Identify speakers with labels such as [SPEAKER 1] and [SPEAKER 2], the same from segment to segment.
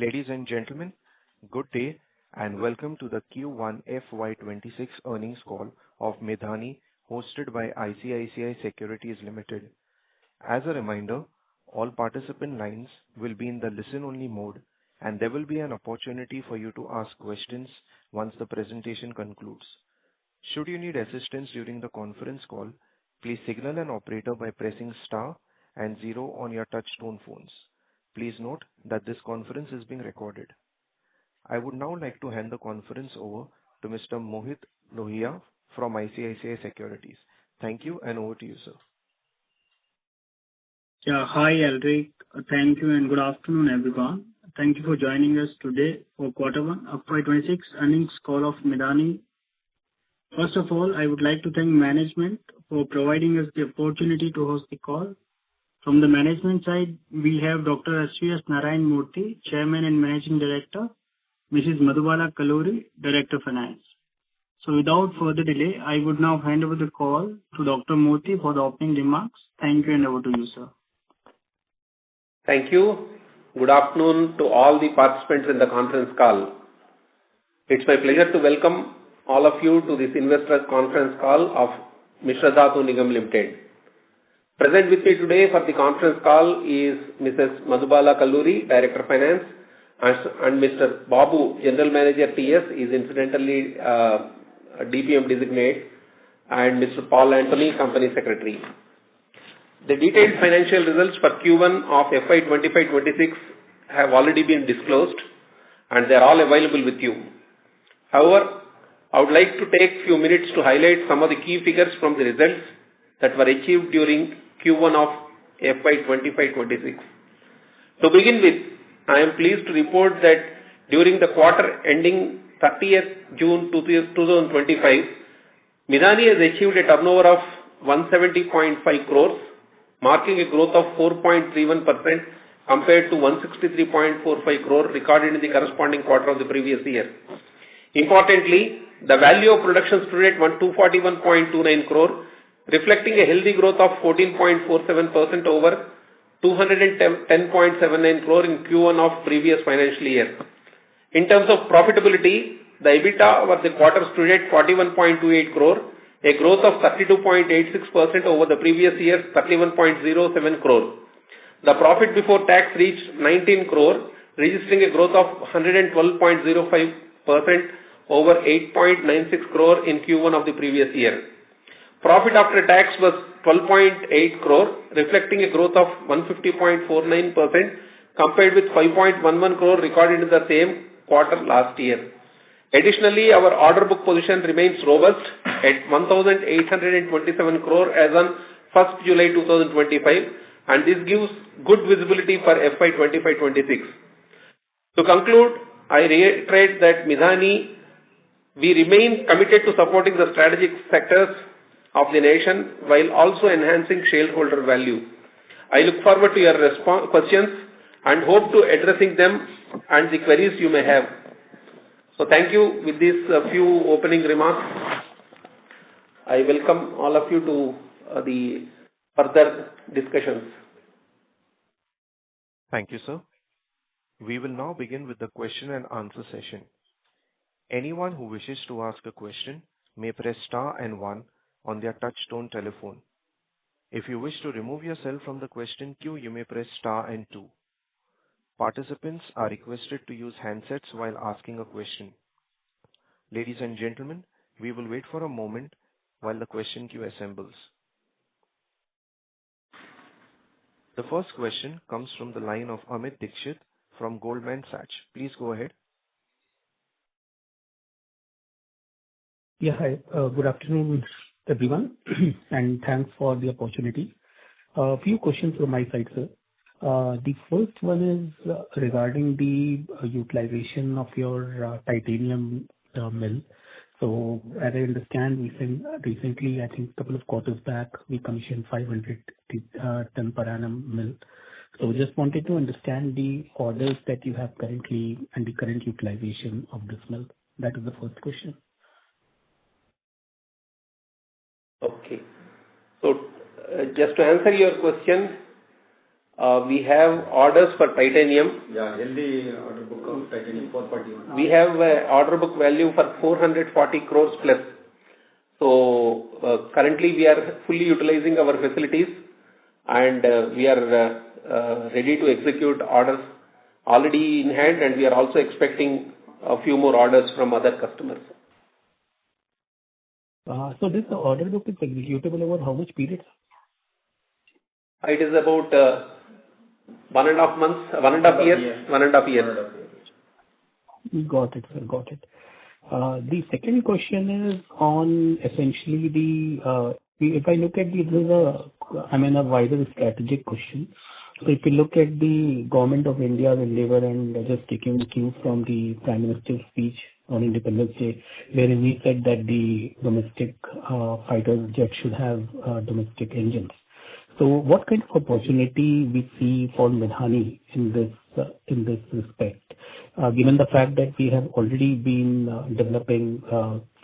[SPEAKER 1] Ladies and gentlemen, good day and welcome to the Q1 FY26 earnings call of MIDHANI, hosted by ICICI Securities Limited. As a reminder, all participant lines will be in the listen-only mode, and there will be an opportunity for you to ask questions once the presentation concludes. Should you need assistance during the conference call, please signal an operator by pressing star and 0 on your touch-tone phones. Please note that this conference is being recorded. I would now like to hand the conference over to Mr. Mohit Lohia from ICICI Securities. Thank you, and over to you, sir.
[SPEAKER 2] Yeah, hi Alric. Thank you and good afternoon, everyone. Thank you for joining us today for Q1 FY26 earnings call of MIDHANI. First of all, I would like to thank management for providing us the opportunity to host the call. From the management side, we have Dr. S.V.S. Narayan Murthy, Chairman and Managing Director, Mrs. Madhubala Kalluri, Director of Finance. So without further delay, I would now hand over the call to Dr. Murthy for the opening remarks. Thank you and over to you, sir.
[SPEAKER 3] Thank you. Good afternoon to all the participants in the conference call. It's my pleasure to welcome all of you to this investor conference call of Mishra Dhatu Nigam Limited. Present with me today for the conference call is Mrs. Madhubala Kalluri, Director of Finance, and Mr. Babu, General Manager TS, is incidentally DPM designate, and Mr. Paul Anthony, Company Secretary. The detailed financial results for Q1 of FY 25-26 have already been disclosed, and they are all available with you. However, I would like to take a few minutes to highlight some of the key figures from the results that were achieved during Q1 of FY 25-26. To begin with, I am pleased to report that during the quarter ending 30th June 2025, MIDHANI has achieved a turnover of 170.5 crores, marking a growth of 4.31% compared to 163.45 crore recorded in the corresponding quarter of the previous year. Importantly, the value of production stood at 241.29 crore, reflecting a healthy growth of 14.47% over 210.79 crore in Q1 of previous financial year. In terms of profitability, the EBITDA over the quarter stood at 41.28 crore, a growth of 32.86% over the previous year's 31.07 crore. The profit before tax reached 19 crore, registering a growth of 112.05% over 8.96 crore in Q1 of the previous year. Profit after tax was 12.8 crore, reflecting a growth of 150.49% compared with 5.11 crore recorded in the same quarter last year. Additionally, our order book position remains robust at 1,827 crore as on 1st July 2025, and this gives good visibility for FY 25-26. To conclude, I reiterate that MIDHANI, we remain committed to supporting the strategic sectors of the nation while also enhancing shareholder value. I look forward to your questions and hope to addressing them and the queries you may have. So thank you. With these few opening remarks, I welcome all of you to the further discussions.
[SPEAKER 1] Thank you, sir. We will now begin with the question and answer session. Anyone who wishes to ask a question may press star and 1 on their touch-tone telephone. If you wish to remove yourself from the question queue, you may press star and 2. Participants are requested to use handsets while asking a question. Ladies and gentlemen, we will wait for a moment while the question queue assembles. The first question comes from the line of Amit Dixit from Goldman Sachs. Please go ahead.
[SPEAKER 4] Yeah, hi. Good afternoon, everyone, and thanks for the opportunity. A few questions from my side, sir. The first one is regarding the utilization of your titanium mill. So, as I understand, recently, I think a couple of quarters back, we commissioned 500 ton per annum mill. So, just wanted to understand the orders that you have currently and the current utilization of this mill. That is the first question.
[SPEAKER 3] Okay. So, just to answer your question, We have orders for titanium.
[SPEAKER 5] Yeah, healthy order book of titanium 441.
[SPEAKER 3] We have order book value for 440 crores plus. So currently we are fully utilizing our facilities, and we are ready to execute orders already in hand, and we are also expecting a few more orders from other customers.
[SPEAKER 4] So this order book is executable over how much period?
[SPEAKER 3] It is about 1.5 months, 1.5 years, 1.5 years.
[SPEAKER 4] Got it, sir. Got it. The second question is on essentially if I look at this is a wider strategic question. So if you look at the Government of India's endeavor, and just taking the cue from the Prime Minister's speech on Independence Day, wherein he said that the domestic fighter jet should have domestic engines. So what kind of opportunity we see for MIDHANI in this respect, given the fact that we have already been developing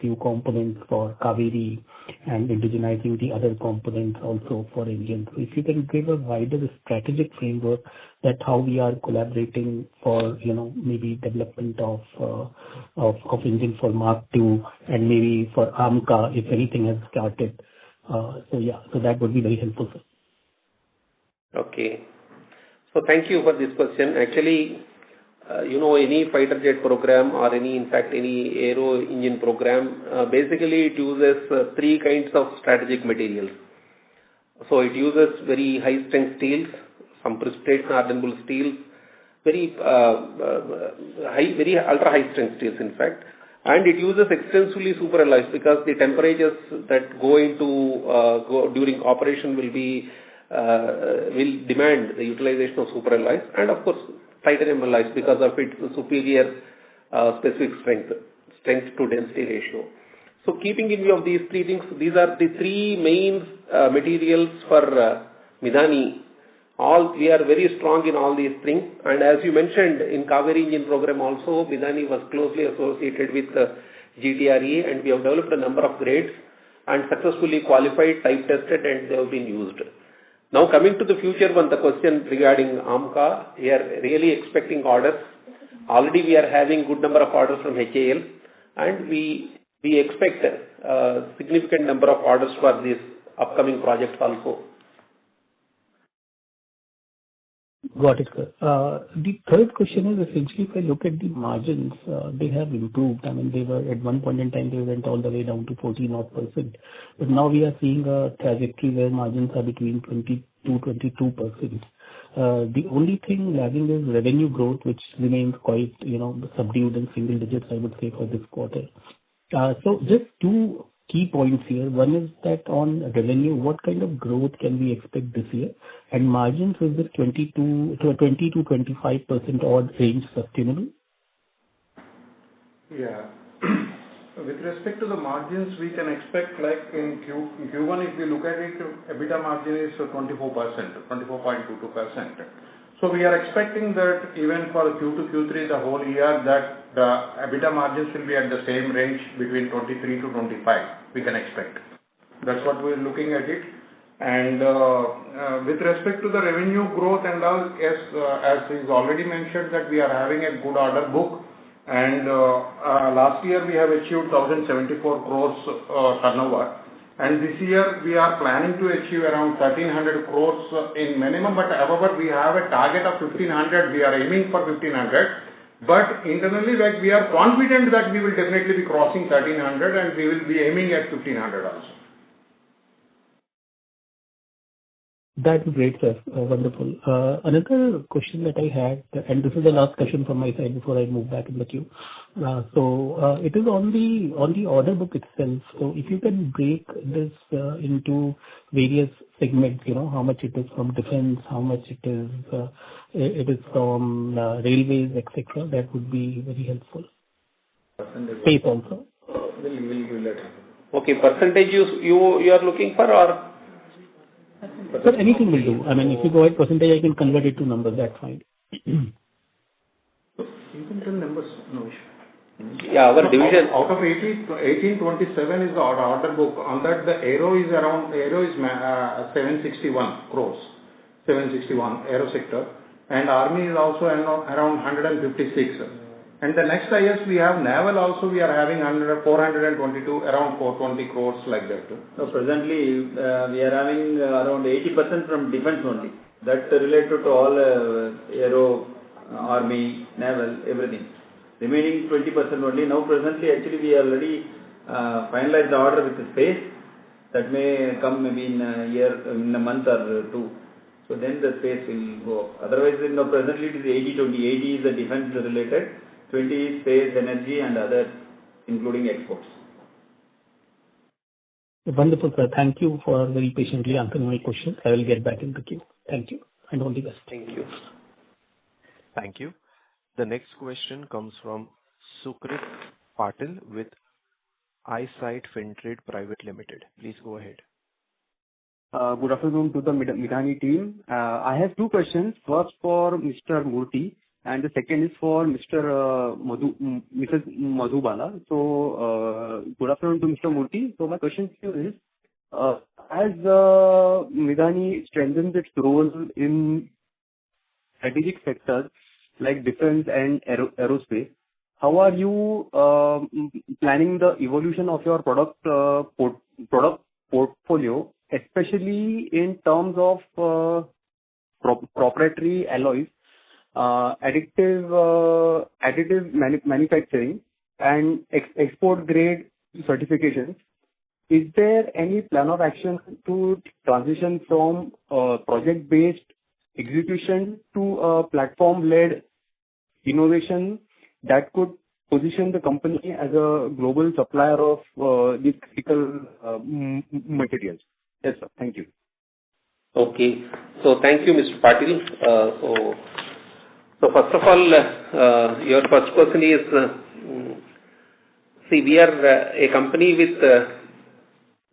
[SPEAKER 4] few components for Kaveri and indigenizing the other components also for engines. So if you can give a wider strategic framework that how we are collaborating for maybe development of engine for Mark II and maybe for AMCA if anything has started. So that would be very helpful, sir.
[SPEAKER 3] Okay. So thank you for this question. Actually, any fighter jet program or any aero engine program, basically it uses three kinds of strategic materials. So it uses very high strength steels, some precipitate hardenable steels, very ultra high strength steels in fact, and it uses extensively superalloys because the temperatures that go during operation will demand the utilization of superalloys, and of course titanium alloys because of its superior specific strength to density ratio. So keeping in view of these three things, these are the three main materials for MIDHANI. We are very strong in all these things, and as you mentioned in Kaveri engine program also, MIDHANI was closely associated with GTRE, and we have developed a number of grades and successfully qualified, type tested, and they have been used. Now coming to the future one, the question regarding AMCA, we are really expecting orders. Already we are having good number of orders from HAL, and we expect a significant number of orders for these upcoming projects also.
[SPEAKER 4] Got it, sir. The third question is essentially if I look at the margins, they have improved. I mean, they were at one point in time, they went all the way down to 14%. But now we are seeing a trajectory where margins are between 22%. The only thing lagging is revenue growth, which remains quite, subdued in single digits, I would say, for this quarter. So just two key points here. One is that on revenue, what kind of growth can we expect this year? And margins, is this 20 to 25% odd range sustainable?
[SPEAKER 5] Yeah. With respect to the margins, we can expect like in Q1, if we look at it, EBITDA margin is 24%, 24.22%. So we are expecting that even for Q2, Q3, the whole year, that the EBITDA margins will be at the same range between 23 to 25, we can expect. That's what we're looking at it. And with respect to the revenue growth and all, yes, as is already mentioned, that we are having a good order book. And last year we have achieved 1,074 crores turnover. And this year we are planning to achieve around 1,300 crores in minimum, but however we have a target of 1,500, we are aiming for 1,500. But internally, like we are confident that we will definitely be crossing 1,300 and we will be aiming at 1,500 also.
[SPEAKER 4] That's great, sir. Wonderful. Another question that I had, and this is the last question from my side before I move back in the queue. So it is on the order book itself. So if you can break this into various segments, how much it is from defense, how much it is from railways, etc., that would be very helpful. Space also.
[SPEAKER 5] We'll let it.
[SPEAKER 3] Okay, percentage you are looking for, or?
[SPEAKER 4] Sir, anything will do. I mean, if you go ahead percentage, I can convert it to numbers. That's fine.
[SPEAKER 5] You can tell numbers, no issue.
[SPEAKER 3] Yeah, our division.
[SPEAKER 5] Out of 1827 is the order book. On that, the aero is 761 crores. 761 aero sector, and Army is also around 156. And the next highest we have naval also, we are having 422, around 420 crores like that.
[SPEAKER 6] So presently we are having around 80% from defense only. That related to all aero, army, naval, everything. Remaining 20% only. Now presently actually we already finalized the order with the space. That may come maybe in a year, in a month or two. So then the space will go up. Otherwise, presently it is 80-20. 80 is the defense related, 20 is space, energy and other, including exports.
[SPEAKER 4] Wonderful, sir. Thank you for very patiently answering my questions. I will get back in the queue. Thank you, and all the best.
[SPEAKER 3] Thank you.
[SPEAKER 1] Thank you. The next question comes from Sukrit Patil with Eyesight Fintrade Private Limited. Please go ahead.
[SPEAKER 7] Good afternoon to the MIDHANI team. I have two questions. First for Mr. Murthy, and the second is for Mrs. Madhubala. So, good afternoon to Mr. Murthy. So, my question to you is, as MIDHANI strengthens its role in strategic sectors like defense and aerospace, how are you planning the evolution of your product portfolio, especially in terms of proprietary alloys, additive manufacturing, and export grade certifications? Is there any plan of action to transition from project-based execution to a platform-led innovation that could position the company as a global supplier of these critical materials? Yes, sir. Thank you.
[SPEAKER 3] Okay. So thank you, Mr. Patil. So first of all, your first question is, see, we are a company with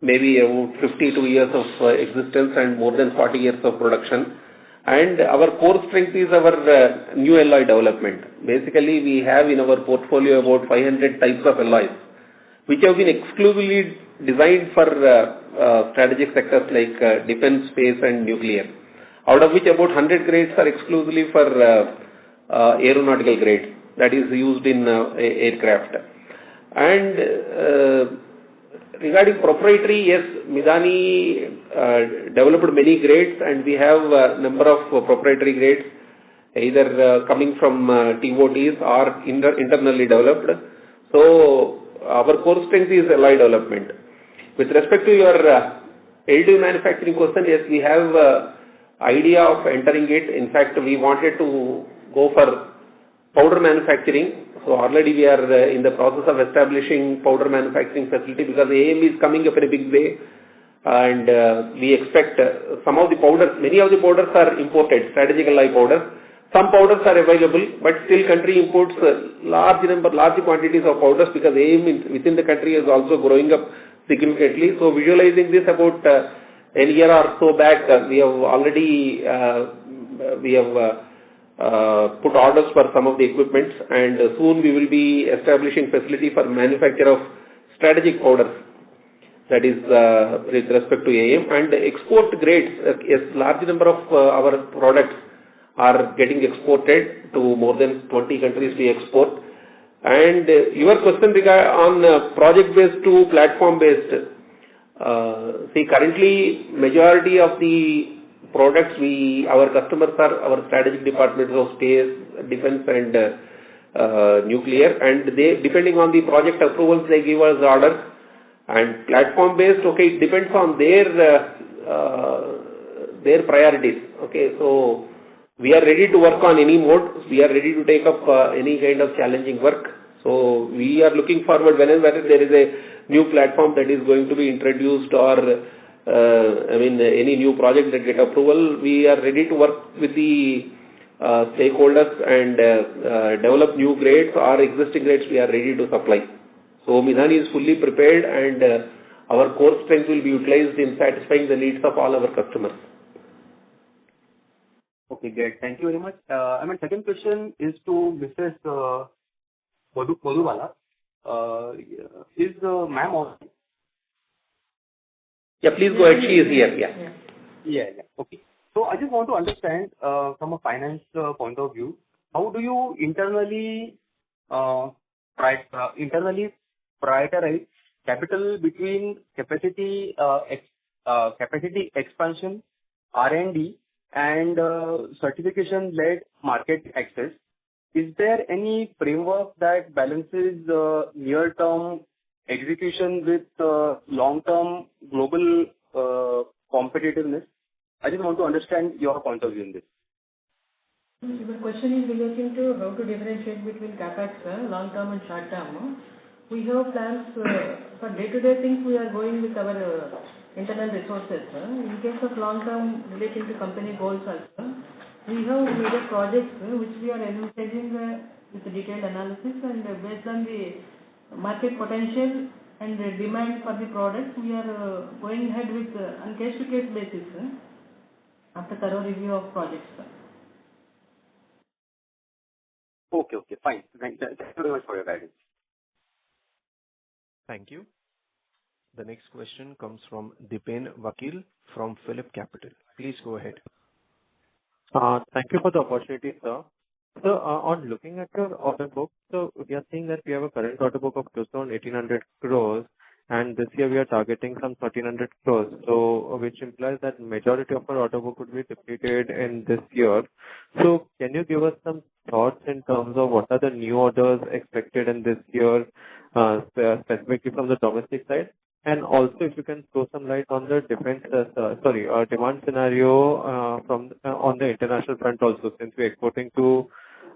[SPEAKER 3] maybe about 52 years of existence and more than 40 years of production. And our core strength is our new alloy development. Basically, we have in our portfolio about 500 types of alloys, which have been exclusively designed for strategic sectors like defense, space and nuclear, out of which about 100 grades are exclusively for aeronautical grades, that is used in aircraft. And regarding proprietary, yes, MIDHANI developed many grades, and we have a number of proprietary grades, either coming from TOTs or internally developed. So our core strength is alloy development. With respect to your additive manufacturing question, yes, we have idea of entering it. In fact, we wanted to go for powder manufacturing. So already we are in the process of establishing powder manufacturing facility, because AM is coming up in a big way, and we expect some of the powders, many of the powders are imported, strategic alloy powders. Some powders are available, but still country imports large quantities of powders, because AM within the country is also growing up significantly. So visualizing this about a year or so back, we have already put orders for some of the equipments, and soon we will be establishing facility for manufacture of strategic powders, that is with respect to AM. And export grades, a large number of our products are getting exported to more than 20 countries we export. And your question on project-based to platform-based, see, currently majority of the products our customers are our strategic departments of space, defense and nuclear, and they, depending on the project approvals, they give us orders. And platform-based, okay, it depends on their priorities. Okay, so we are ready to work on any mode. We are ready to take up any kind of challenging work. So we are looking forward whenever there is a new platform that is going to be introduced, or any new project that get approval, we are ready to work with the stakeholders and develop new grades or existing grades we are ready to supply. So MIDHANI is fully prepared, and our core strength will be utilized in satisfying the needs of all our customers.
[SPEAKER 7] Okay, great. Thank you very much. My second question is to Mrs. Madhubala. Is ma'am on?
[SPEAKER 3] Yeah, please go ahead. She is here. Yeah.
[SPEAKER 7] Yeah. Okay. So I just want to understand from a finance point of view, how do you internally prioritize capital between capacity expansion, R&D, and certification-led market access? Is there any framework that balances near-term execution with long-term global competitiveness? I just want to understand your point of view in this.
[SPEAKER 8] The question is relating to how to differentiate between capex, long-term and short-term. We have plans for day-to-day things. We are going with our internal resources. In case of long-term relating to company goals also, we have major projects which we are evaluating with detailed analysis, and based on the market potential and the demand for the products, we are going ahead with on case-to-case basis after thorough review of projects.
[SPEAKER 7] Okay, fine. Thank you very much for your guidance.
[SPEAKER 1] Thank you. The next question comes from Dipen Vakil from Phillip Capital. Please go ahead.
[SPEAKER 9] Thank you for the opportunity, sir. So, on looking at your order book, so we are seeing that we have a current order book of close to 1,800 crores, and this year we are targeting some 1,300 crores. So, which implies that majority of our order book would be depleted in this year. So, can you give us some thoughts in terms of what are the new orders expected in this year, specifically from the domestic side? And also, if you can throw some light on the demand scenario on the international front also, since we're exporting to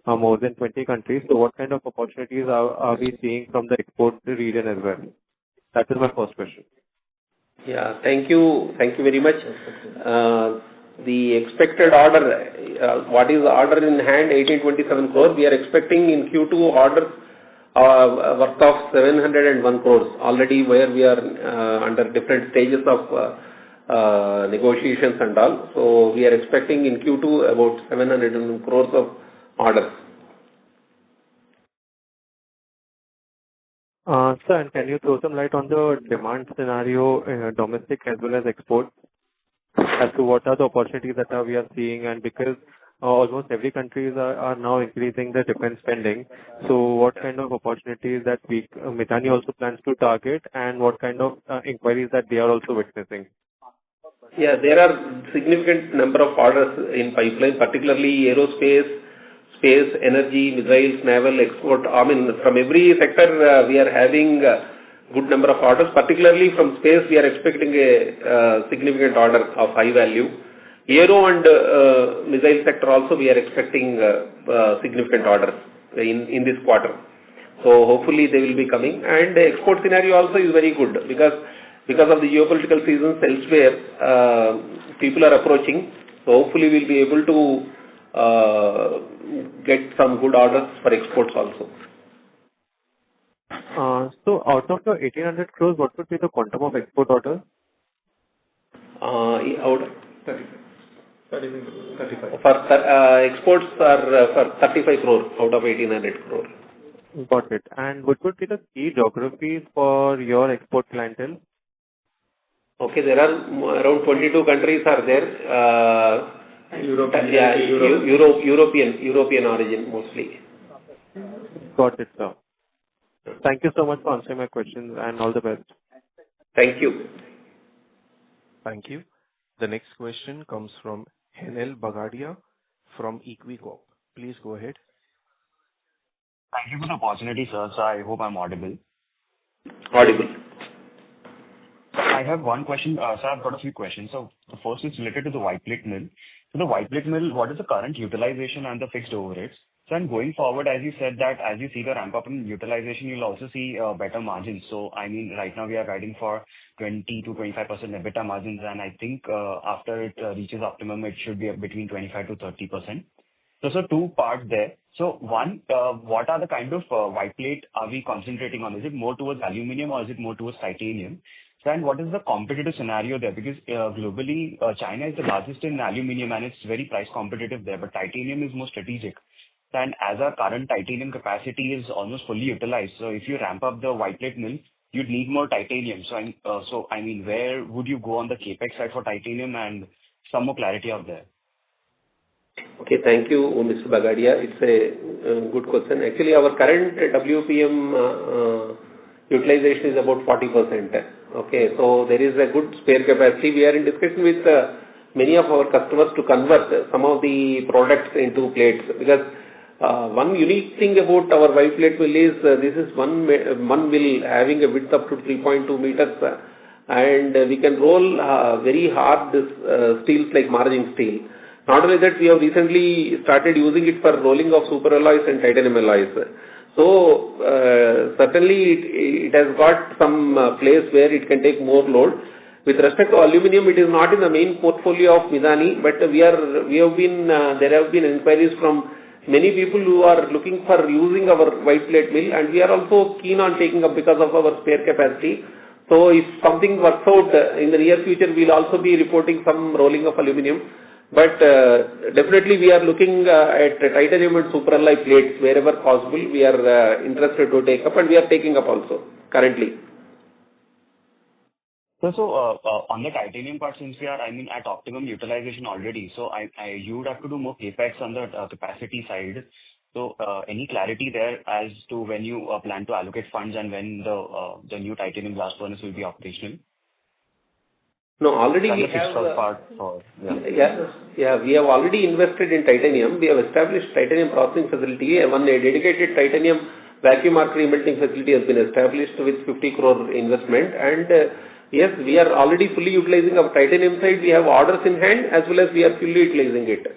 [SPEAKER 9] more than 20 countries. So, what kind of opportunities are we seeing from the export region as well? That is my first question.
[SPEAKER 3] Yeah, thank you very much. The expected order, what is the order in hand? 1827 crores. We are expecting in Q2 orders worth of 701 crores already, where we are under different stages of negotiations and all. So we are expecting in Q2 about 700 crores of orders.
[SPEAKER 9] Sir, and can you throw some light on the demand scenario, domestic as well as export, as to what are the opportunities that we are seeing? And because almost every country are now increasing their defense spending, so what kind of opportunities that MIDHANI also plans to target, and what kind of inquiries that they are also witnessing?
[SPEAKER 3] Yeah, there are significant number of orders in pipeline, particularly aerospace, space, energy, missiles, naval, export. I mean, from every sector we are having a good number of orders. Particularly from space, we are expecting a significant order of high value. Aero and missile sector also we are expecting significant orders in this quarter. So hopefully they will be coming. And the export scenario also is very good because of the geopolitical seasons elsewhere, people are approaching. So hopefully we'll be able to get some good orders for exports also.
[SPEAKER 9] So out of the 1,800 crores, what would be the quantum of export orders?
[SPEAKER 3] 35. For exports are for 35 crore out of 1,800 crore.
[SPEAKER 9] Got it. And what would be the key geographies for your export clientele?
[SPEAKER 3] Okay, there are around 22 countries are there. European origin mostly.
[SPEAKER 9] Got it, sir. Thank you so much for answering my questions, and all the best.
[SPEAKER 3] Thank you.
[SPEAKER 1] Thank you. The next question comes from Henel Bagadia from Equicorp. Please go ahead.
[SPEAKER 10] Thank you for the opportunity, sir. So I hope I'm audible.
[SPEAKER 3] Audible.
[SPEAKER 10] I have one question. Sir, I've got a few questions. So the first is related to the white plate mill. So the white plate mill, what is the current utilization and the fixed overheads? So and going forward, as you said that as you see the ramp up in utilization, you'll also see better margins. So I mean, right now we are guiding for 20 to 25% EBITDA margins, and I think after it reaches optimum, it should be between 25 to 30%. So two parts there. So one, what are the kind of white plate are we concentrating on? Is it more towards aluminum or is it more towards titanium? So and what is the competitive scenario there? Because globally, China is the largest in aluminum and it's very price competitive there, but titanium is more strategic. And as our current titanium capacity is almost fully utilized, so if you ramp up the white plate mill, you'd need more titanium. So I mean, where would you go on the capex side for titanium, and some more clarity out there.
[SPEAKER 3] Okay, thank you, Mr. Bagadia. It's a good question. Actually, our current WPM utilization is about 40%. Okay, so there is a good spare capacity. We are in discussion with many of our customers to convert some of the products into plates, because one unique thing about our Y plate mill is this is one mill having a width up to 3.2 meters, and we can roll very hard steels like margin steel. Not only that, we have recently started using it for rolling of super alloys and titanium alloys. So certainly it has got some place where it can take more load. With respect to aluminium, it is not in the main portfolio of MIDHANI, but there have been inquiries from many people who are looking for using our white plate mill, and we are also keen on taking up because of our spare capacity. So if something works out in the near future, we'll also be reporting some rolling of aluminium. But definitely we are looking at titanium and superalloy plates wherever possible. We are interested to take up, and we are taking up also currently.
[SPEAKER 10] So on the titanium part, since we are, at optimum utilization already, so you would have to do more capex on the capacity side. So any clarity there as to when you plan to allocate funds and when the new titanium blast furnace will be operational?
[SPEAKER 3] No, already we have. We have already invested in titanium. We have established titanium processing facility. A dedicated titanium vacuum arc remelting facility has been established with 50 crore investment. And yes, we are already fully utilizing our titanium side. We have orders in hand as well as we are fully utilizing it.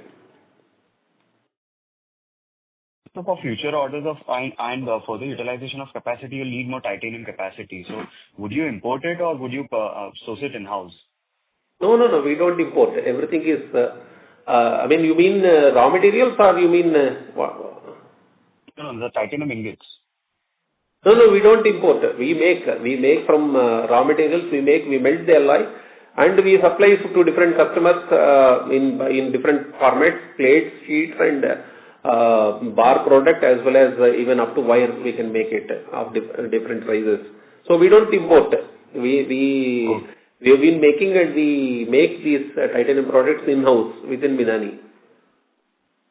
[SPEAKER 10] So for future orders of and further utilization of capacity, you'll need more titanium capacity. So would you import it or would you source it in-house?
[SPEAKER 3] No, we don't import. Everything is, you mean raw materials or you mean what?
[SPEAKER 10] No, the titanium ingots.
[SPEAKER 3] No, we don't import. We make from raw materials, we melt the alloy, and we supply to different customers in different formats, plates, sheets, and bar product, as well as even up to wires we can make it of different sizes. So we don't import. We have been making, and we make these titanium products in-house within MIDHANI.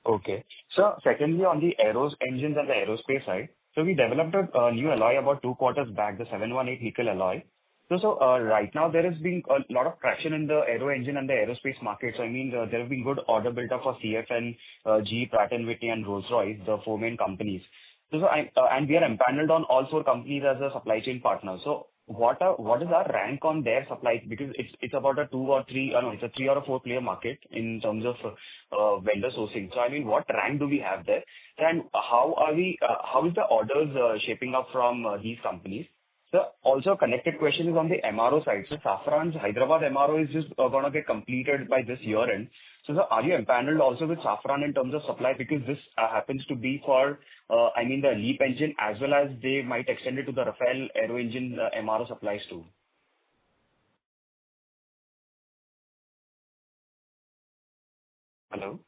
[SPEAKER 10] Okay. So secondly, on the aeros engines and the aerospace side, so we developed a new alloy about 2 quarters back, the 718 nickel alloy. So right now there has been a lot of traction in the aero engine and the aerospace market. So there have been good order built up for CFN, GE, Pratt & Whitney and Rolls-Royce, the 4 main companies. And we are empaneled on all 4 companies as a supply chain partner. So what is our rank on their supply? Because it's about a 2 or 3, it's a 3 or a 4 player market in terms of vendor sourcing. So what rank do we have there? And how is the orders shaping up from these companies? So also a connected question is on the MRO side. So Safran's Hyderabad MRO is just going to get completed by this year end. So are you empaneled also with Safran in terms of supply? Because this happens to be for, the LEAP engine, as well as they might extend it to the Rafale aero engine MRO supplies too. Hello?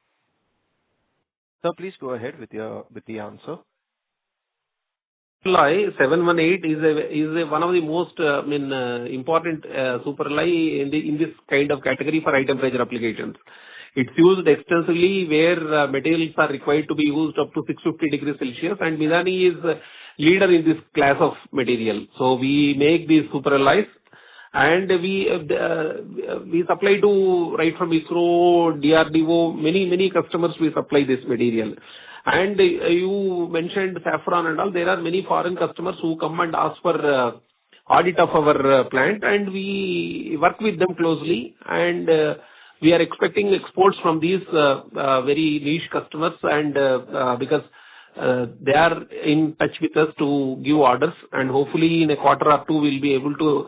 [SPEAKER 1] Sir, please go ahead with the answer.
[SPEAKER 3] Alloy 718 is one of the most important super alloy in this kind of category for high temperature applications. It's used extensively where materials are required to be used up to 650 degrees Celsius, and MIDHANI is leader in this class of material. So we make these super alloys, and we supply to right from ISRO, DRDO, many customers we supply this material. And you mentioned Safran and all. There are many foreign customers who come and ask for audit of our plant, and we work with them closely, and we are expecting exports from these very niche customers, and because they are in touch with us to give orders, and hopefully in a quarter or 2 we'll be able to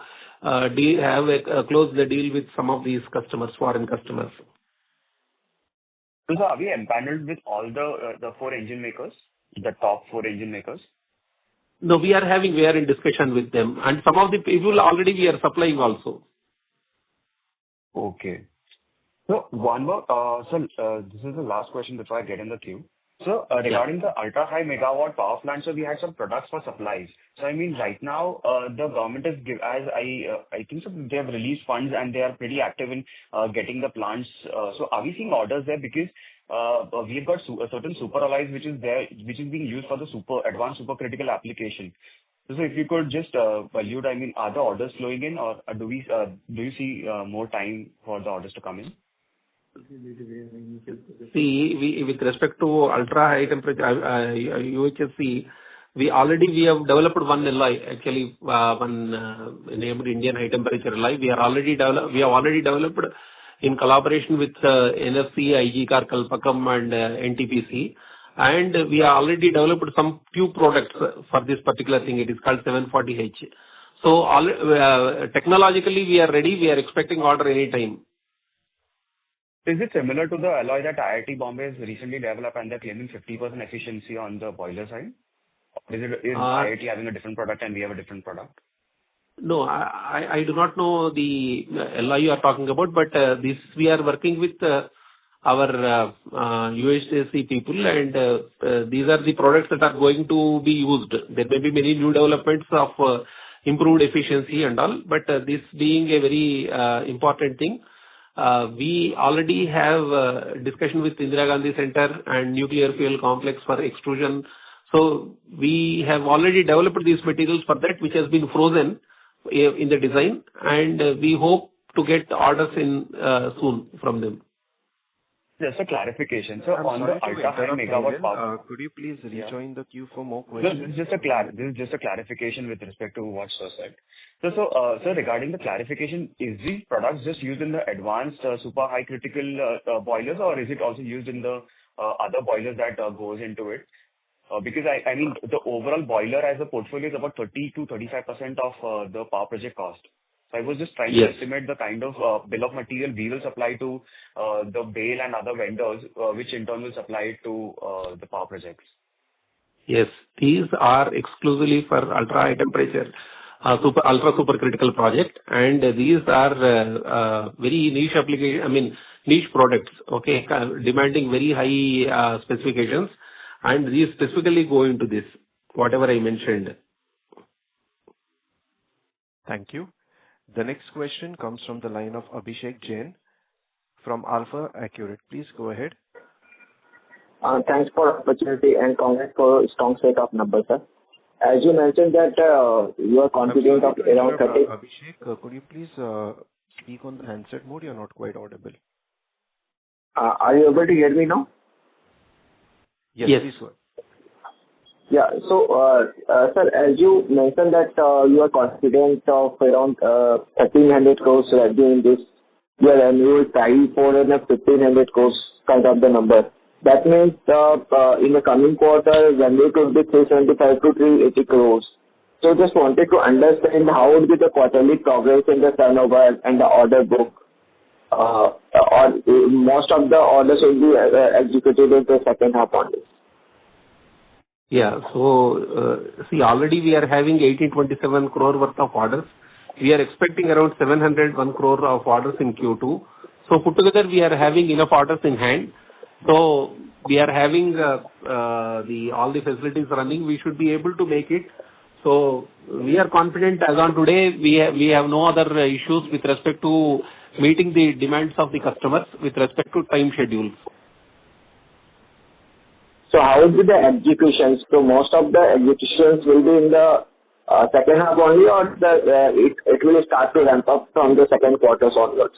[SPEAKER 3] close the deal with some of these customers, foreign customers.
[SPEAKER 10] So are we empaneled with all the 4 engine makers, the top 4 engine makers?
[SPEAKER 3] No, we are in discussion with them, and some of the people already we are supplying also.
[SPEAKER 10] Okay. So one more, this is the last question before I get in the queue. So regarding the ultra high megawatt power plant, so we had some products for supplies. So I mean, right now the government is as I think so they have released funds and they are pretty active in getting the plants. So are we seeing orders there because we've got a certain super alloys which is there, which is being used for the advanced supercritical application. So if you could just allude, I mean, are the orders flowing in, or do you see more time for the orders to come in?
[SPEAKER 11] See, with respect to ultra high temperature UHSC, we have developed one alloy, actually one named Indian high temperature alloy. We have already developed in collaboration with NFC, IGCAR, Kalpakam and NTPC. And we have already developed some few products for this particular thing. It is called 740H. So technologically we are ready. We are expecting order any time.
[SPEAKER 10] Is it similar to the alloy that IIT Bombay has recently developed and they're claiming 50% efficiency on the boiler side? Or is IIT having a different product and we have a different product?
[SPEAKER 11] No, I do not know the alloy you are talking about, but this we are working with our UHSC people, and these are the products that are going to be used. There may be many new developments of improved efficiency and all, but this being a very important thing, we already have discussion with Indira Gandhi Center and Nuclear Fuel Complex for extrusion. So we have already developed these materials for that, which has been frozen in the design, and we hope to get orders in soon from them.
[SPEAKER 10] Just a clarification. So
[SPEAKER 1] I'm
[SPEAKER 10] on the ultra high megawatt power,
[SPEAKER 1] could you please rejoin the queue for more questions?
[SPEAKER 10] This is just a clarification with respect to what Sir said. So regarding the clarification, is these products just used in the advanced super high critical boilers, or is it also used in the other boilers that goes into it? Because I mean, the overall boiler as a portfolio is about 30 to 35% of the power project cost. So I was just trying to estimate the kind of bill of material we will supply to the BAIL and other vendors, which in turn will supply it to the power projects.
[SPEAKER 11] Yes, these are exclusively for ultra high temperature, ultra supercritical project, and these are very niche application. I mean, niche products. Okay, demanding very high specifications, and these specifically go into this. Whatever I mentioned.
[SPEAKER 1] Thank you. The next question comes from the line of Abhishek Jain from Alpha Accurate. Please go ahead.
[SPEAKER 12] Thanks for the opportunity and congrats for a strong set of numbers, sir. As you mentioned that you are confident of around 30.
[SPEAKER 1] Abhishek, could you please speak on the handset mode? You're not quite audible.
[SPEAKER 12] Are you able to hear me now?
[SPEAKER 1] Yes, please go ahead.
[SPEAKER 12] Yeah. So, sir, as you mentioned that you are confident of around 1,300 crores revenue in this year, and you will try for 1,500 crores kind of the number. That means in the coming quarter, revenue could be 375 to 380 crores. So, just wanted to understand how would be the quarterly progress in the turnover and the order book. Or most of the orders will be executed in the second half only.
[SPEAKER 11] Yeah. So, see, already we are having 1827 crore worth of orders. We are expecting around 701 crore of orders in Q2. So, put together, we are having enough orders in hand. So, we are having all the facilities running. We should be able to make it. So, we are confident as on today. We have no other issues with respect to meeting the demands of the customers with respect to time schedules.
[SPEAKER 12] So how will be the executions? So most of the executions will be in the second half only, or it will start to ramp up from the second quarter onwards?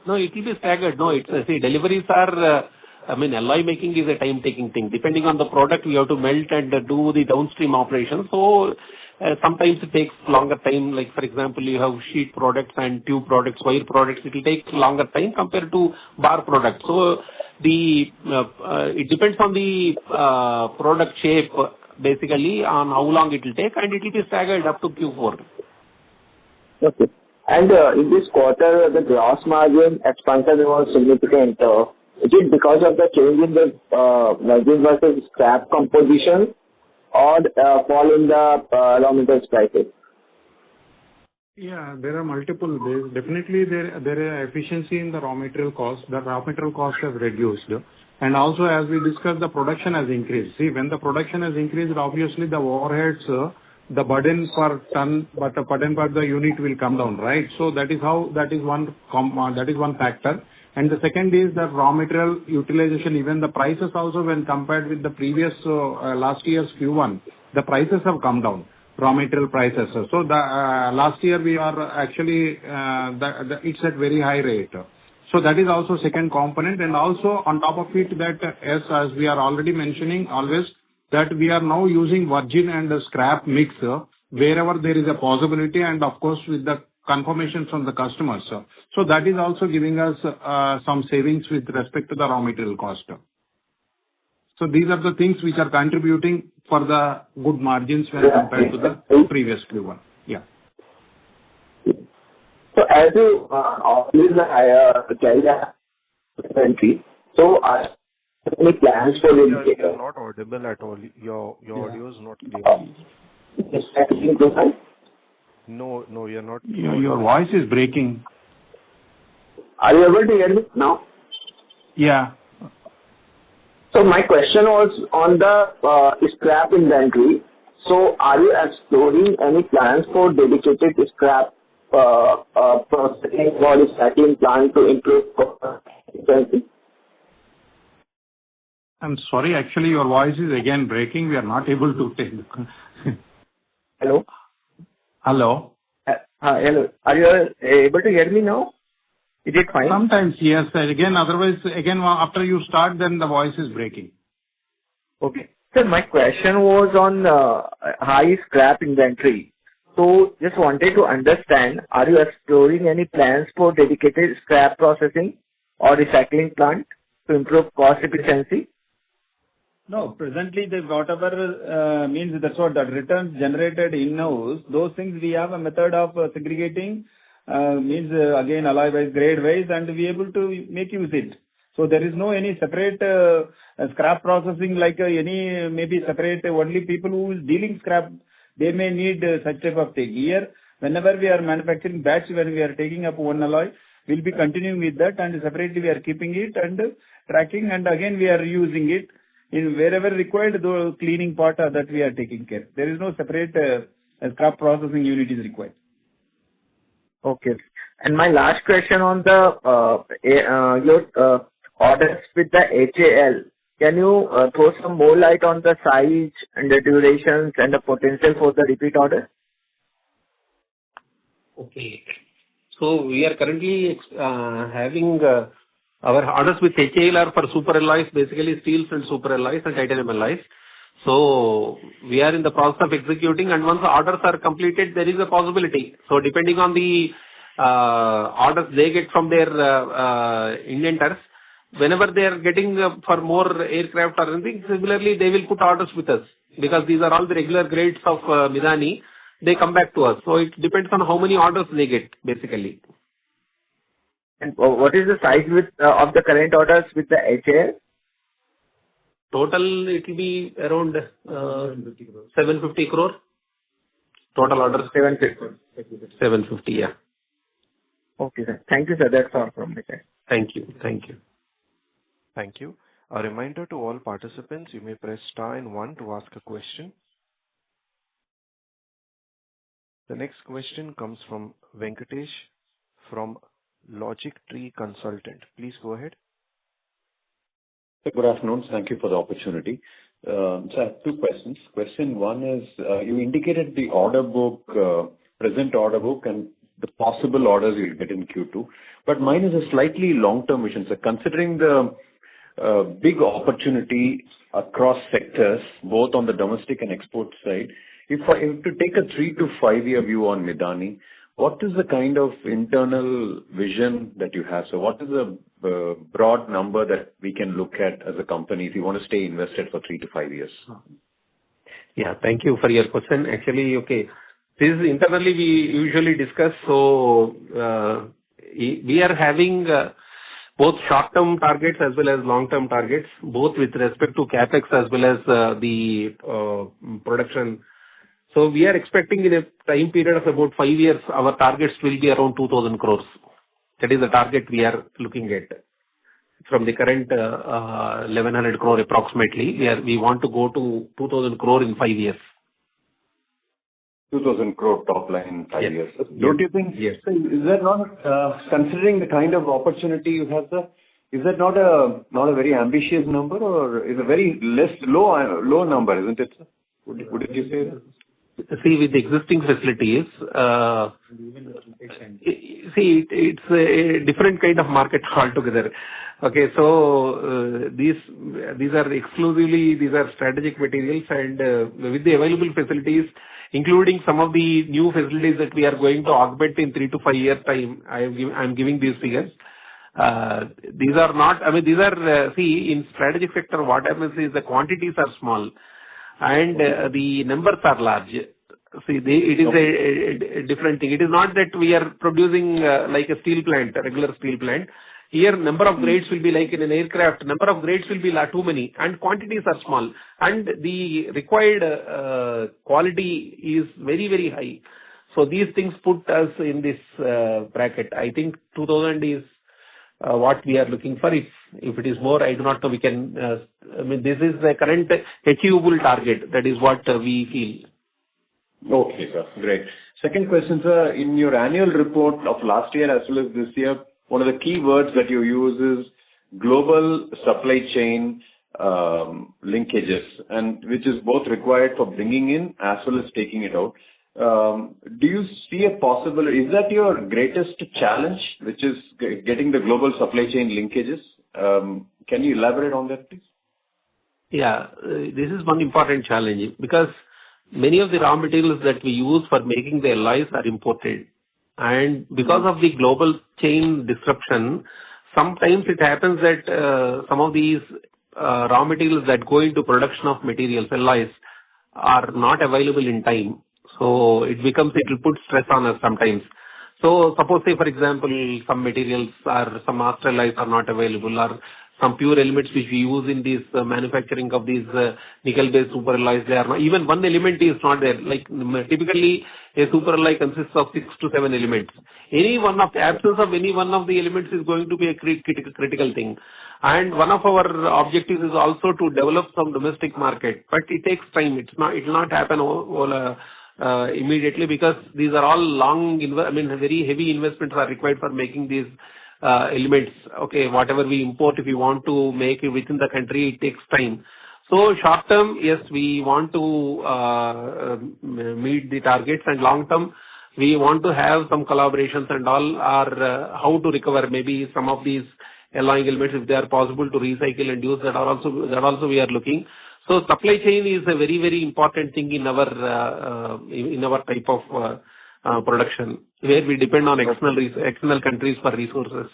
[SPEAKER 11] No, it will be staggered. No, it's see, deliveries are, alloy making is a time-taking thing. Depending on the product, we have to melt and do the downstream operations. So sometimes it takes longer time. Like for example, you have sheet products and tube products, wire products. It will take longer time compared to bar products. So it depends on the product shape, basically, on how long it will take, and it will be staggered up to Q4.
[SPEAKER 12] Okay. And in this quarter, the gross margin expansion was significant. Is it because of the change in the margin versus scrap composition, or fall in the raw materials prices?
[SPEAKER 5] Yeah, there are multiple ways. Definitely, there is efficiency in the raw material cost. The raw material cost has reduced. And also, as we discussed, the production has increased. See, when the production has increased, obviously the overheads, the burden per ton, but the burden per the unit will come down, right? So that is how, that is one factor. And the second is that raw material utilization, even the prices also when compared with the previous, last year's Q1, the prices have come down, raw material prices. So the last year we are actually, it's at very high rate. So that is also second component. And also on top of it that as we are already mentioning always that we are now using virgin and scrap mix wherever there is a possibility and of course with the confirmation from the customers. So that is also giving us some savings with respect to the raw material cost. So these are the things which are contributing for the good margins when compared to the previous Q1. Yeah.
[SPEAKER 12] So as you always carry the inventory, so are any plans for the
[SPEAKER 1] You're not audible at all. Your audio is not clear.
[SPEAKER 12] Is that improvement?
[SPEAKER 1] No, you're not.
[SPEAKER 5] Your voice is breaking.
[SPEAKER 12] Are you able to hear me now?
[SPEAKER 5] Yeah.
[SPEAKER 12] So my question was on the scrap inventory. So are you exploring any plans for dedicated scrap processing or recycling plant to improve efficiency?
[SPEAKER 5] I'm sorry, actually your voice is again breaking. We are not able to take.
[SPEAKER 12] Hello?
[SPEAKER 5] Hello?
[SPEAKER 12] Hello. Are you able to hear me now? Is it fine?
[SPEAKER 5] Sometimes, yes. Again, otherwise, again, after you start, then the voice is breaking.
[SPEAKER 12] Okay. Sir, my question was on high scrap inventory. So just wanted to understand, are you exploring any plans for dedicated scrap processing or recycling plant to improve cost efficiency?
[SPEAKER 6] No, presently the whatever means that's what the returns generated in-house, those things we have a method of segregating, means again alloy wise, grade wise, and we able to make use it. So there is no any separate scrap processing like any maybe separate only people who is dealing scrap, they may need such type of thing. Here, whenever we are manufacturing batch, when we are taking up one alloy, we'll be continuing with that and separately we are keeping it and tracking and again we are using it. In wherever required, the cleaning part that we are taking care. There is no separate scrap processing unit is required.
[SPEAKER 12] Okay. And my last question on the your orders with the HAL. Can you throw some more light on the size and the durations and the potential for the repeat order?
[SPEAKER 11] Okay. So we are currently having our orders with HAL are for super alloys, basically steels and super alloys and titanium alloys. So we are in the process of executing, and once the orders are completed, there is a possibility. So depending on the orders they get from their indenters, whenever they are getting for more aircraft or anything, similarly they will put orders with us because these are all the regular grades of MIDHANI. They come back to us. So it depends on how many orders they get, basically.
[SPEAKER 12] And what is the size with of the current orders with the HAL?
[SPEAKER 11] Total, it will be around 750 crore. Total orders.
[SPEAKER 12] 750.
[SPEAKER 11] 750, yeah.
[SPEAKER 12] Okay, sir. Thank you, sir. That's all from my side.
[SPEAKER 11] Thank you. Thank you.
[SPEAKER 1] Thank you. A reminder to all participants, you may press star and 1 to ask a question. The next question comes from Venkatesh from Logic Tree Consultant. Please go ahead.
[SPEAKER 13] Good afternoon. Thank you for the opportunity. So I have two questions. Question one is, you indicated the order book, present order book and the possible orders you'll get in Q2. But mine is a slightly long-term vision. So considering the big opportunity across sectors, both on the domestic and export side, if I have to take a 3 to 5 year view on MIDHANI, what is the kind of internal vision that you have? So what is the broad number that we can look at as a company if you want to stay invested for 3 to 5 years?
[SPEAKER 11] Yeah, thank you for your question. Actually, okay, this is internally we usually discuss. So we are having both short-term targets as well as long-term targets, both with respect to capex as well as the production. So we are expecting in a time period of about 5 years, our targets will be around 2,000 crores. That is the target we are looking at. from the current 1100 crore approximately. We want to go to 2000 crore in 5 years.
[SPEAKER 13] 2,000 crore top line in 5 years.
[SPEAKER 11] Don't
[SPEAKER 13] you think, is that not, considering the kind of opportunity you have, sir, is that not a very ambitious number, or is a very low number, isn't it, sir? Would you say that?
[SPEAKER 11] See, with the existing facilities, it's a different kind of market altogether. Okay, so these are exclusively, these are strategic materials, and with the available facilities, including some of the new facilities that we are going to augment in 3 to 5 years time, I'm giving these figures. These are not, these are, see, in strategic sector, what happens is the quantities are small and the numbers are large. See, it is a different thing. It is not that we are producing like a steel plant, a regular steel plant. Here, number of grades will be like in an aircraft, number of grades will be too many, and quantities are small. And the required quality is very, very high. So these things put us in this bracket. I think 2000 is what we are looking for. If it is more, I do not know. We can. This is the current achievable target. That is what we feel.
[SPEAKER 13] Okay, sir. Great. Second question, sir. In your annual report of last year as well as this year, one of the key words that you use is global supply chain linkages, and which is both required for bringing in as well as taking it out. Do you see a possibility? Is that your greatest challenge, which is getting the global supply chain linkages? Can you elaborate on that, please?
[SPEAKER 11] Yeah, this is one important challenge because many of the raw materials that we use for making the alloys are imported. And because of the global chain disruption, sometimes it happens that some of these raw materials that go into production of materials, alloys, are not available in time. So it will put stress on us sometimes. So suppose, say, for example, some materials or some master alloys are not available, or some pure elements which we use in this manufacturing of these nickel-based super alloys, they are not, even one element is not there. Like typically a super alloy consists of 6 to 7 elements. Absence of any one of the elements is going to be a critical thing. And one of our objectives is also to develop some domestic market, but it takes time. It will not happen immediately, because these are all very heavy investments are required for making these elements. Okay, whatever we import, if we want to make it within the country, it takes time. So short term, yes, we want to meet the targets, and long term, we want to have some collaborations and all, or how to recover maybe some of these alloying elements if they are possible to recycle and use. That also we are looking. So supply chain is a very, very important thing in our type of production, where we depend on external countries for resources.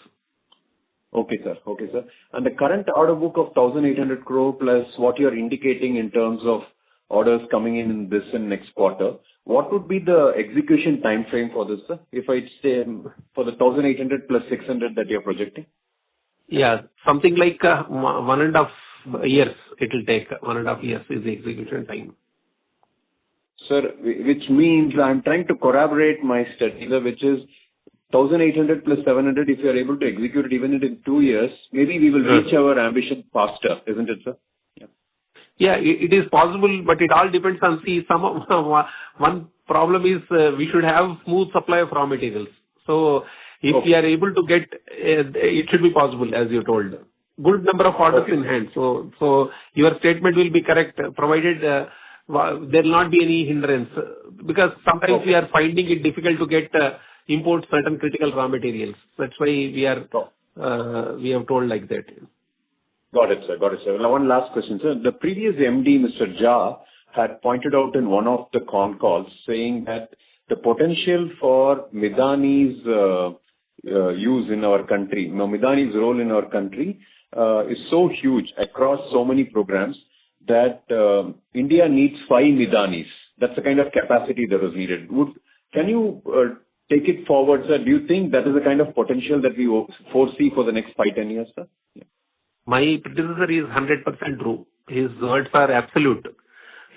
[SPEAKER 13] Okay, sir. Okay, sir. And the current order book of 1,800 crore plus what you are indicating in terms of orders coming in this and next quarter, what would be the execution time frame for this, sir? If I say for the 1,800 plus 600 that you are projecting?
[SPEAKER 11] Yeah, something like 1.5 years. It will take 1.5 years is the execution time.
[SPEAKER 13] Sir, which means I'm trying to corroborate my study, which is 1,800 plus 700. If you are able to execute it even in 2 years, maybe we will reach our ambition faster, isn't it, sir?
[SPEAKER 11] Yeah, it is possible, but it all depends on, one problem is we should have smooth supply of raw materials. So if we are able to get, it should be possible, as you told. Good number of orders in hand. So your statement will be correct, provided there will not be any hindrance. Because sometimes we are finding it difficult to get import certain critical raw materials. That's why we have told like that.
[SPEAKER 13] Got it, sir. Now, one last question, sir. The previous MD, Mr. Jha, had pointed out in one of the con calls saying that the potential for MIDHANI's use in our country, MIDHANI's role in our country is so huge across so many programs that India needs 5 MIDHANIs. That's the kind of capacity that was needed. Can you take it forward, sir? Do you think that is the kind of potential that we foresee for the next 5-10 years, sir? Yeah. My predecessor is 100% true. His words are absolute.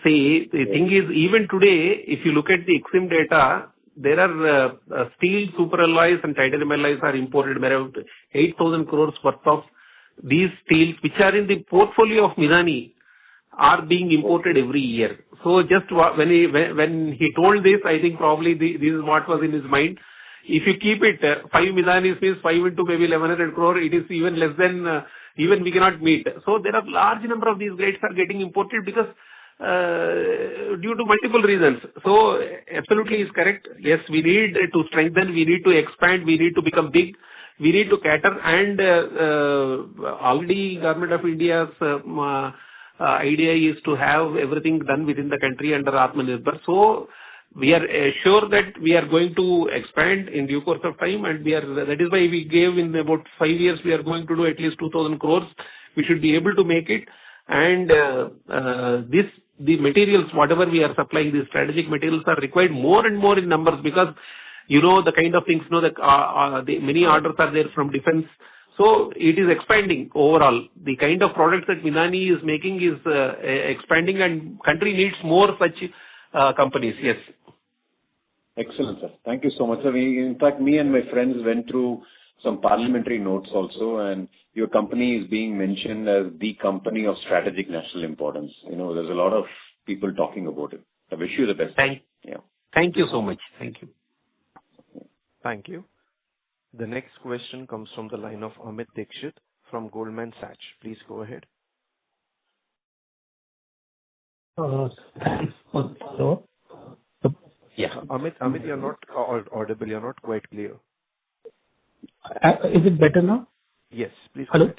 [SPEAKER 13] See, the thing is, even today, if you look at the EXIM data, there are steel superalloys and titanium alloys are imported around 8,000 crores worth of
[SPEAKER 11] these steels which are in the portfolio of MIDHANI are being imported every year. So just when he told this, I think probably this is what was in his mind. If you keep it, 5 MIDHANIs means 5 into maybe 1100 crore, it is even less than, even we cannot meet. So there are large number of these grades are getting imported because due to multiple reasons. So absolutely is correct. Yes, we need to strengthen, we need to expand, we need to become big, we need to cater, and already Government of India's idea is to have everything done within the country under Atmanirbhar. So we are sure that we are going to expand in due course of time, and that is why we gave in about 5 years we are going to do at least 2,000 crores. We should be able to make it, and the materials, whatever we are supplying, these strategic materials are required more and more in numbers, because the kind of things, the many orders are there from defense. So it is expanding overall. The kind of products that MIDHANI is making is expanding, and country needs more such companies. Yes.
[SPEAKER 13] Excellent, sir. Thank you so much, sir. In fact, me and my friends went through some parliamentary notes also, and your company is being mentioned as the company of strategic national importance. There's a lot of people talking about it. I wish you the best.
[SPEAKER 11] Thank you so much. Thank you.
[SPEAKER 1] Thank you. The next question comes from the line of Amit Dixit from Goldman Sachs. Please go ahead.
[SPEAKER 4] Thanks for the follow-up.
[SPEAKER 1] Amit, you're not audible. You're not quite clear.
[SPEAKER 4] Is it better now?
[SPEAKER 1] Yes, please.
[SPEAKER 4] Hello.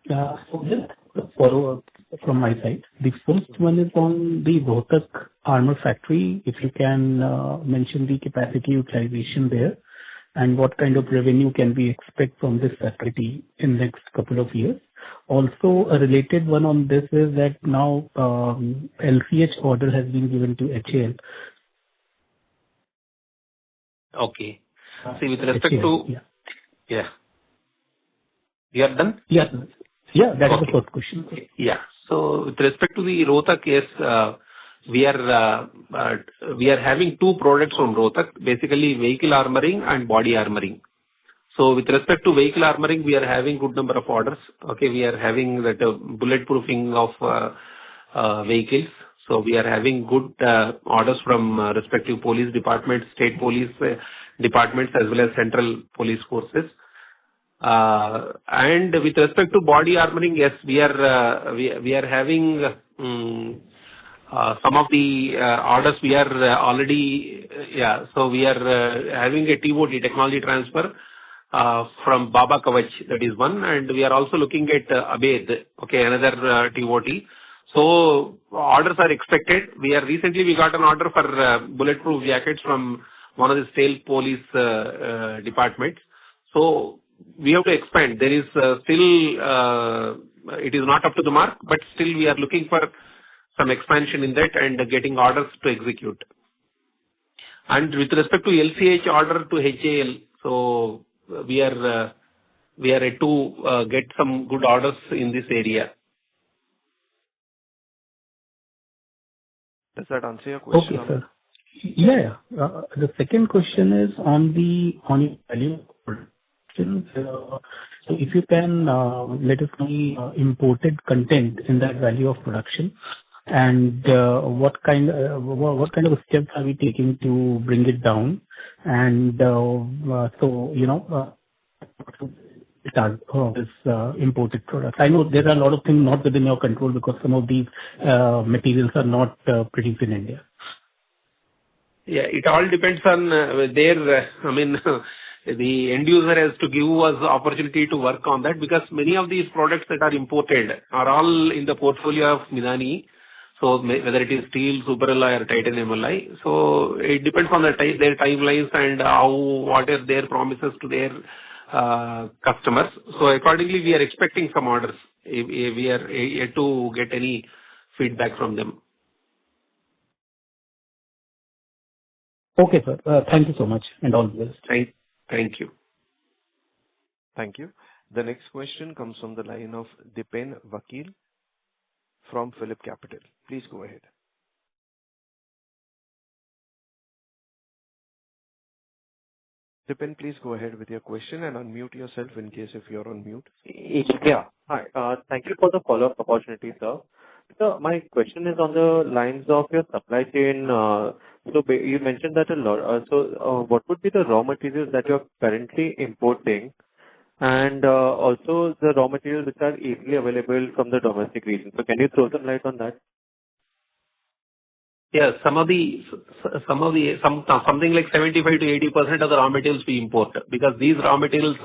[SPEAKER 4] So just a follow-up from my side. The first one is on the Rohtak armor factory. If you can mention the capacity utilization there, and what kind of revenue can we expect from this facility in next couple of years. Also, a related one on this is that now LCH order has been given to HAL.
[SPEAKER 11] Okay. See, with respect to... Yeah. You are done?
[SPEAKER 4] Yeah, that is the first question.
[SPEAKER 11] Yeah. So with respect to the Rohtak, yes, we are having two products from Rohtak, basically vehicle armoring and body armoring. So with respect to vehicle armoring, we are having good number of orders. Okay, we are having that bulletproofing of vehicles. So we are having good orders from respective police departments, state police departments, as well as central police forces. And with respect to body armoring, yes, we are having some of the orders. We are already So we are having a TOT, technology transfer, from Baba Kavach. That is one, and we are also looking at Abed. Okay, another TOT. So orders are expected. We got an order for bulletproof jackets from one of the state police departments. So we have to expand. There is still, it is not up to the mark, but still we are looking for some expansion in that and getting orders to execute. And with respect to LCH order to HAL, so we are yet to get some good orders in this area.
[SPEAKER 1] Does that answer your question?
[SPEAKER 4] Okay, sir. Yeah. The second question is on your value production. So if you can let us know the imported content in that value of production, and what kind of steps are we taking to bring it down, and this imported products. I know there are a lot of things not within your control because some of these materials are not produced in India.
[SPEAKER 11] Yeah, it all depends on the end user has to give us the opportunity to work on that, because many of these products that are imported are all in the portfolio of MIDHANI. So whether it is steel, superalloy or titanium alloy. So it depends on their timelines and what are their promises to their customers. So accordingly, we are expecting some orders. We are yet to get any feedback from them.
[SPEAKER 4] Okay, sir. Thank you so much, and all the best.
[SPEAKER 11] Thank you.
[SPEAKER 1] Thank you. The next question comes from the line of Dipen Vakil from Phillip Capital. Please go ahead. Dipin, please go ahead with your question and unmute yourself in case if you're on mute.
[SPEAKER 9] Yeah. Hi. Thank you for the follow-up opportunity, sir. So my question is on the lines of your supply chain. You mentioned that a lot. What would be the raw materials that you're currently importing, and also the raw materials which are easily available from the domestic region? So can you throw some light on that?
[SPEAKER 11] Yeah, something like 75 to 80% of the raw materials we import, because these raw materials,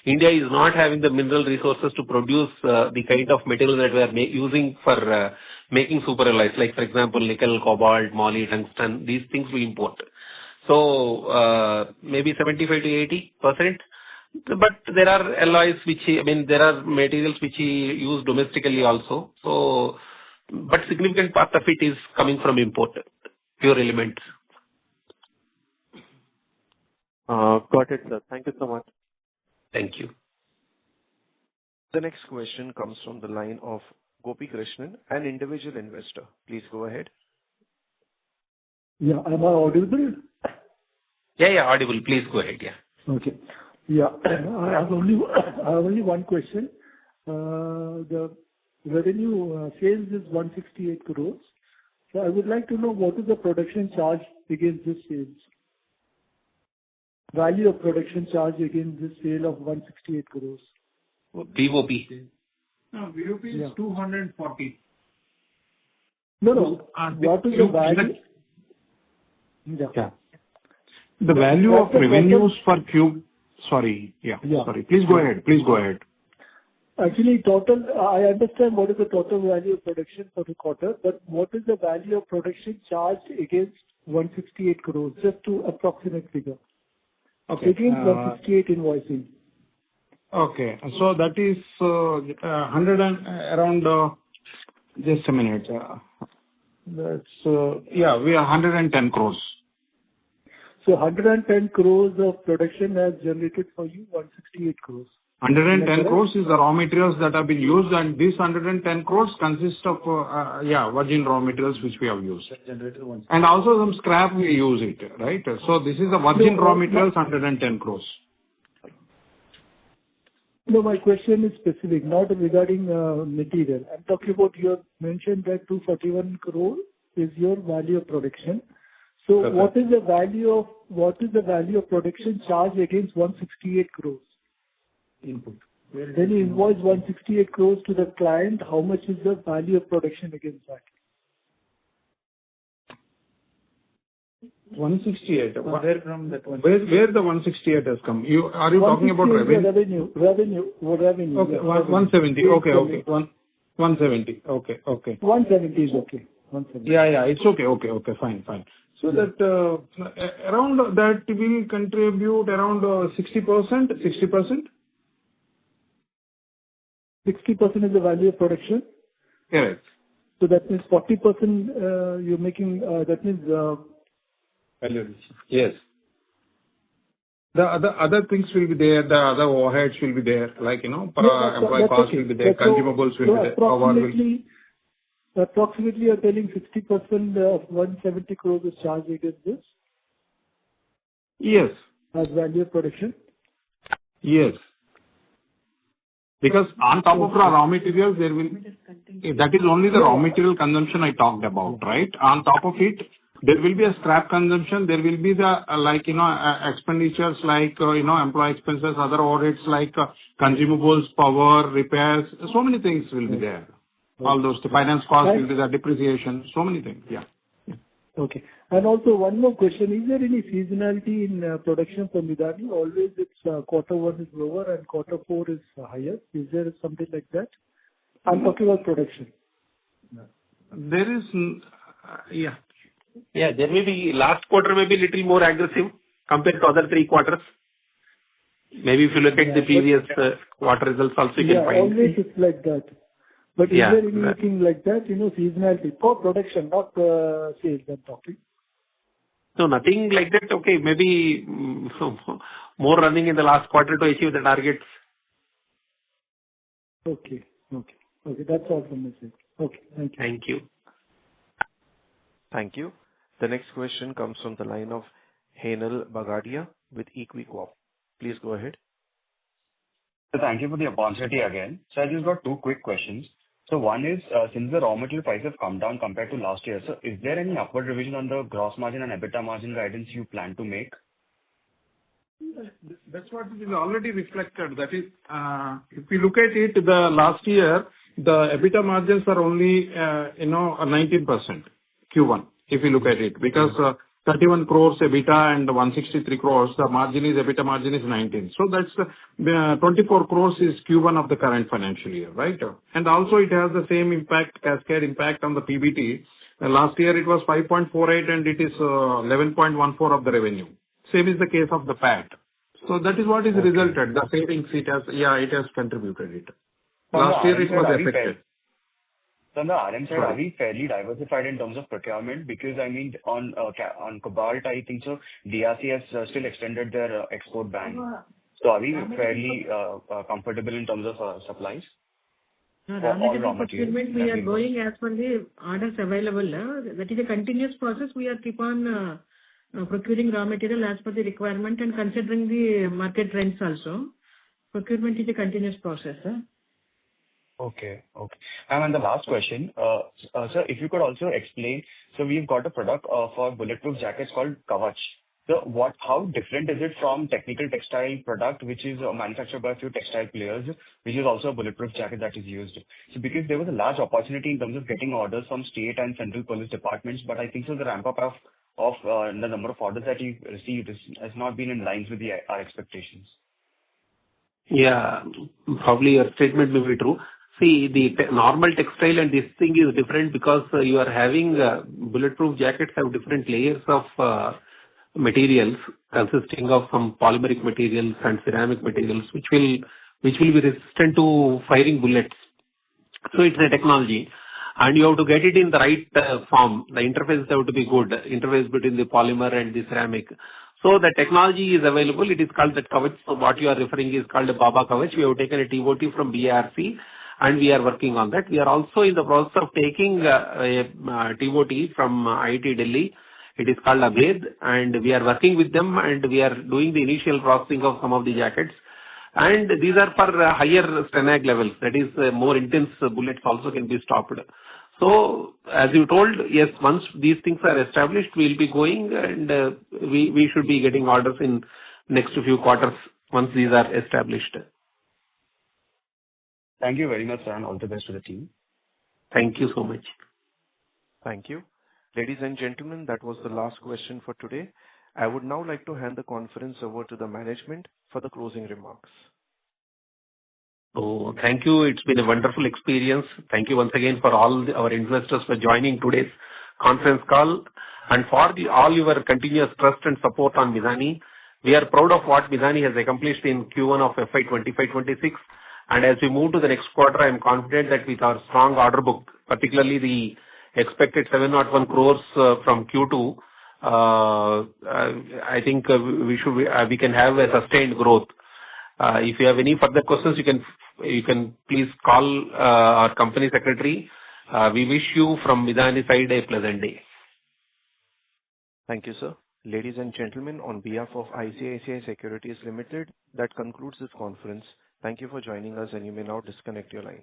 [SPEAKER 11] India is not having the mineral resources to produce the kind of material that we are using for making superalloys, like for example nickel, cobalt, moly, tungsten. These things we import. So maybe 75 to 80%. But there are alloys there are materials which we use domestically also. So, but significant part of it is coming from import, pure elements.
[SPEAKER 9] Got it, sir. Thank you so much.
[SPEAKER 11] Thank you.
[SPEAKER 1] The next question comes from the line of Gopi Krishnan, an individual investor. Please go ahead.
[SPEAKER 14] Yeah, am I audible?
[SPEAKER 11] Yeah, audible. Please go ahead. Yeah.
[SPEAKER 14] Okay. Yeah, I have only one question. The revenue sales is 168 crores. So I would like to know what is the production charge against this sales? Value of production charge against this sale of 168 crores.
[SPEAKER 11] BOP.
[SPEAKER 5] No, BOP is 240.
[SPEAKER 14] No. What is the value?
[SPEAKER 5] Yeah. The value of revenues per cube. Sorry. Please go ahead.
[SPEAKER 14] Actually, total, I understand what is the total value of production for the quarter, but what is the value of production charged against 168 crores? Just to approximate figure.
[SPEAKER 5] Okay.
[SPEAKER 14] Against 168 invoicing.
[SPEAKER 5] Okay. So that is 100 and around, just a minute. We are 110 crores.
[SPEAKER 14] So 110 crores of production has generated for you 168 crores.
[SPEAKER 5] 110 crores is the raw materials that have been used, and this 110 crores consists of virgin raw materials which we have used. And also some scrap we use it, right? So this is the virgin raw materials 110 crores.
[SPEAKER 14] No, my question is specific, not regarding material. I'm talking about you have mentioned that 241 crore is your value of production. So
[SPEAKER 5] Okay.
[SPEAKER 14] what is the value of production charge against 168 crores?
[SPEAKER 5] Input.
[SPEAKER 14] Then you invoice 168 crores to the client. How much is the value of production against that?
[SPEAKER 5] 168. Where from that one? Where the 168 has come? Are you talking about revenue?
[SPEAKER 14] Revenue.
[SPEAKER 5] Okay,
[SPEAKER 14] Yeah.
[SPEAKER 5] 170. Okay. 170. Okay.
[SPEAKER 14] 170 is okay. 170.
[SPEAKER 5] Yeah. It's okay. Fine. So that around that will contribute around 60%.
[SPEAKER 14] 60% is the value of production.
[SPEAKER 5] Correct.
[SPEAKER 14] So that means 40% you're making. That means.
[SPEAKER 5] Yes. The other things will be there. The other overheads will be there. Like employee costs will be there. Consumables will be there.
[SPEAKER 14] Approximately, you're telling 60% of 170 crores is charged against this.
[SPEAKER 5] Yes.
[SPEAKER 14] As value of production.
[SPEAKER 5] Yes. Because on top of the raw materials, there will that is only the raw material consumption I talked about, right? On top of it, there will be a scrap consumption. There will be the expenditures like employee expenses, other overheads like consumables, power, repairs. So many things will be there. All those finance costs will be there, depreciation. So many things. Yeah.
[SPEAKER 14] Okay. And also one more question: is there any seasonality in production for MIDHANI? Always it's quarter one is lower and quarter four is higher. Is there something like that? I'm talking about production.
[SPEAKER 5] There is,
[SPEAKER 11] Yeah, there may be last quarter may be little more aggressive compared to other 3 quarters. Maybe if you look at the previous quarter results also you can find.
[SPEAKER 14] Always it's like that. But is there anything like that, seasonality for production, not sales I'm talking?
[SPEAKER 11] No, nothing like that. Okay, maybe more running in the last quarter to achieve the targets.
[SPEAKER 14] Okay. That's all from my side. Okay, thank you.
[SPEAKER 11] Thank you.
[SPEAKER 1] Thank you. The next question comes from the line of Henal Bagadia, with Equicorp. Please go ahead.
[SPEAKER 10] So thank you for the opportunity again. So I just got two quick questions. So one is, since the raw material prices have come down compared to last year, so is there any upward revision on the gross margin and EBITDA margin guidance you plan to make?
[SPEAKER 5] That's what is already reflected. That is, if we look at it, the last year, the EBITDA margins are only, 19% Q1, if you look at it, because 31 crores EBITDA and 163 crores, the EBITDA margin is 19. So that's 24 crores is Q1 of the current financial year, right? And also it has the same impact, cascade impact on the PBT. Last year it was 5.48 and it is 11.14 of the revenue. Same is the case of the PAT. So that is what is resulted. The savings it has contributed it. Last year it was affected.
[SPEAKER 10] So on the RM side, are we fairly diversified in terms of procurement? Because I mean, on cobalt, I think so, DRC has still extended their export ban. So are we fairly comfortable in terms of supplies?
[SPEAKER 8] Raw material procurement, we are going as per the orders available. That is a continuous process. We are keep on procuring raw material as per the requirement and considering the market trends also. Procurement is a continuous process.
[SPEAKER 10] Okay. And the last question, sir, if you could also explain, so we've got a product for bulletproof jackets called Kavach. So how different is it from technical textile product, which is manufactured by a few textile players, which is also a bulletproof jacket that is used? So because there was a large opportunity in terms of getting orders from state and central police departments, but I think so the ramp up of the number of orders that you received has not been in lines with our expectations.
[SPEAKER 11] Yeah, probably your statement may be true. See, the normal textile and this thing is different because you are having bulletproof jackets have different layers of materials consisting of some polymeric materials and ceramic materials which will be resistant to firing bullets. So it's a technology and you have to get it in the right form. The interface have to be good, interface between the polymer and the ceramic. So the technology is available. It is called the Kavach. So what you are referring is called a Baba Kavach. We have taken a TOT from BARC and we are working on that. We are also in the process of taking a TOT from IIT Delhi. It is called Abed and we are working with them and we are doing the initial processing of some of the jackets. And these are for higher Stenag levels. That is more intense bullets also can be stopped. So as you told, yes, once these things are established, we will be going and we should be getting orders in next few quarters once these are established.
[SPEAKER 10] Thank you very much, sir, and all the best to the team.
[SPEAKER 11] Thank you so much.
[SPEAKER 1] Thank you. Ladies and gentlemen, that was the last question for today. I would now like to hand the conference over to the management for the closing remarks.
[SPEAKER 11] So thank you. It's been a wonderful experience. Thank you once again for all our investors for joining today's conference call and for all your continuous trust and support on MIDHANI. We are proud of what MIDHANI has accomplished in Q1 of FY 25-26. And as we move to the next quarter, I am confident that with our strong order book, particularly the expected 701 crores from Q2, I think we can have a sustained growth. If you have any further questions, you can please call our company secretary. We wish you from MIDHANI side a pleasant day.
[SPEAKER 1] Thank you, sir. Ladies and gentlemen, on behalf of ICICI Securities Limited, that concludes this conference. Thank you for joining us and you may now disconnect your lines.